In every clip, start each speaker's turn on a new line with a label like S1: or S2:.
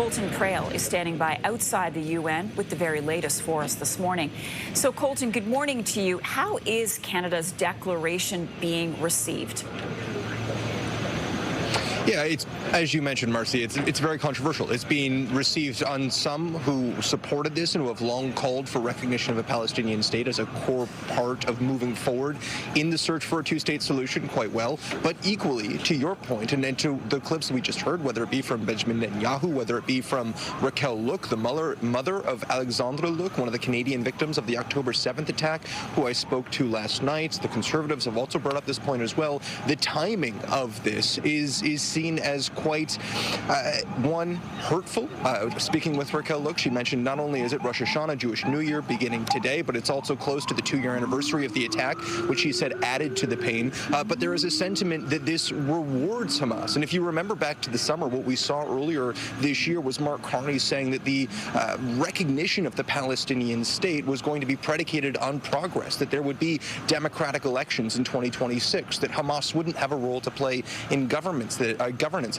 S1: Colton Praill is standing by outside the UN with the very latest for us this morning. So, Colton, good morning to you. How is Canada's declaration being received?
S2: Yeah, it's, as you mentioned, Marcy, it's very controversial. It's being received on some who supported this and who have long called for recognition of a Palestinian state as a core part of moving forward in the search for a two-state solution quite well. But equally, to your point, and then to the clips we just heard, whether it be from Benjamin Netanyahu, whether it be from Praill, the mother of Alexandra Luc, one of the Canadian victims of the October 7th attack, who I spoke to last night. The Conservatives have also brought up this point as well. The timing of this is seen as quite, one, hurtful. Speaking with Praill, she mentioned not only is it Rosh Hashanah, Jewish New Year, beginning today, but it's also close to the 2-year anniversary of the attack, which she said added to the pain. But there is a sentiment that this rewards Hamas. And if you remember back to the summer, what we saw earlier this year was Mark Carney saying that the recognition of the Palestinian state was going to be predicated on progress, that there would be democratic elections in 2026, that Hamas wouldn't have a role to play in governance,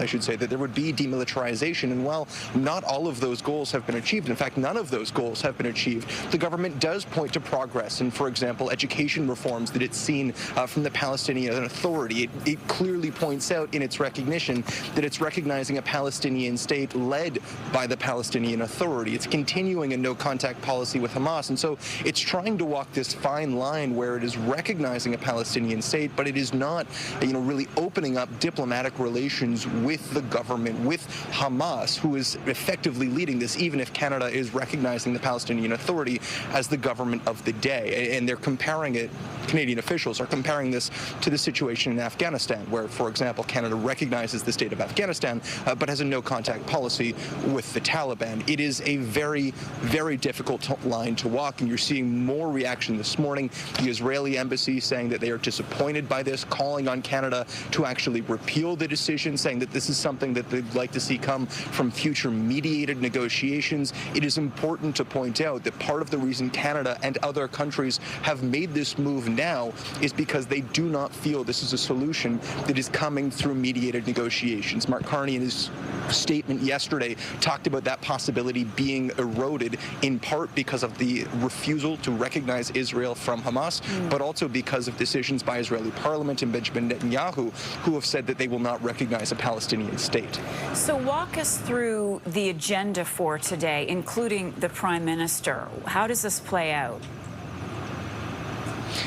S2: I should say, that there would be demilitarization. And while not all of those goals have been achieved, in fact, none of those goals have been achieved, the government does point to progress in, for example, education reforms that it's seen from the Palestinian Authority. It clearly points out in its recognition that it's recognizing a Palestinian state led by the Palestinian Authority. It's continuing a no-contact policy with Hamas. And so it's trying to walk this fine line where it is recognizing a Palestinian state, but it is not, really opening up diplomatic relations with the government, with Hamas, who is effectively leading this, even if Canada is recognizing the Palestinian Authority as the government of the day. And they're comparing it, Canadian officials are comparing this to the situation in Afghanistan, where, for example, Canada recognizes the state of Afghanistan, but has a no-contact policy with the Taliban. It is a very, very difficult line to walk, and you're seeing more reaction this morning. The Israeli embassy saying that they are disappointed by this, calling on Canada to actually repeal the decision, saying that this is something that they'd like to see come from future mediated negotiations. It is important to point out that part of the reason Canada and other countries have made this move now is because they do not feel this is a solution that is coming through mediated negotiations. Mark Carney, in his statement yesterday, talked about that possibility being eroded in part because of the refusal to recognize Israel from Hamas, but also because of decisions by Israeli Parliament and Benjamin Netanyahu, who have said that they will not recognize a Palestinian state.
S1: So walk us through the agenda for today, including the Prime Minister. How does this play out?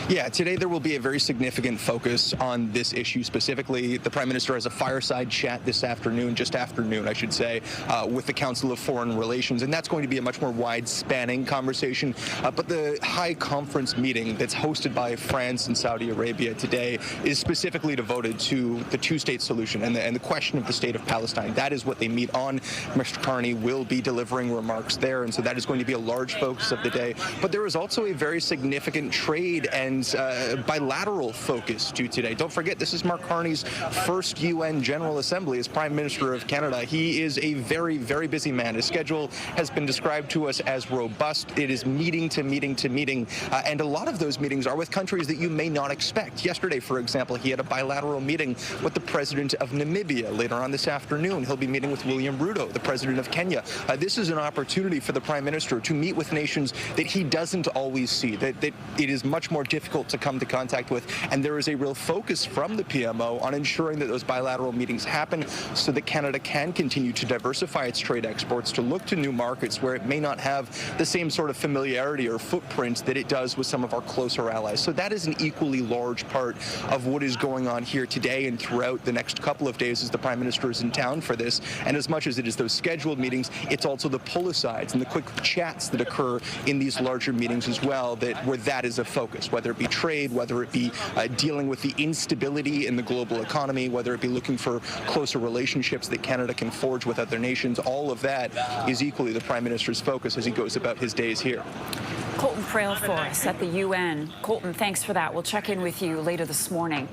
S2: Yeah, today there will be a very significant focus on this issue specifically. The Prime Minister has a fireside chat this afternoon, just afternoon, I should say, with the Council of Foreign Relations, and that's going to be a much more wide-spanning conversation. But the high conference meeting that's hosted by France and Saudi Arabia today is specifically devoted to the two-state solution and the question of the state of Palestine. That is what they meet on. Mr. Carney will be delivering remarks there, and so that is going to be a large focus of the day. But there is also a very significant trade and bilateral focus to today. Don't forget, this is Mark Carney's first UN General Assembly as Prime Minister of Canada. He is a very, very busy man. His schedule has been described to us as robust. It is meeting to meeting to meeting, and a lot of those meetings are with countries that you may not expect. Yesterday, for example, he had a bilateral meeting with the President of Namibia. Later on this afternoon, he'll be meeting with William Ruto, the President of Kenya. This is an opportunity for the Prime Minister to meet with nations that he doesn't always see, that it is much more difficult to come to contact with, and there is a real focus from the PMO on ensuring that those bilateral meetings happen so that Canada can continue to diversify its trade exports, to look to new markets where it may not have the same sort of familiarity or footprint that it does with some of our closer allies. So that is an equally large part of what is going on here today and throughout the next couple of days as the Prime Minister is in town for this. And as much as it is those scheduled meetings, it's also the pull-asides and the quick chats that occur in these larger meetings as well, where that is a focus, whether it be trade, whether it be dealing with the instability in the global economy, whether it be looking for closer relationships that Canada can forge with other nations. All of that is equally the Prime Minister's focus as he goes about his days here.
S1: Colton Praill for us at the UN. Colton, thanks for that. We'll check in with you later this morning.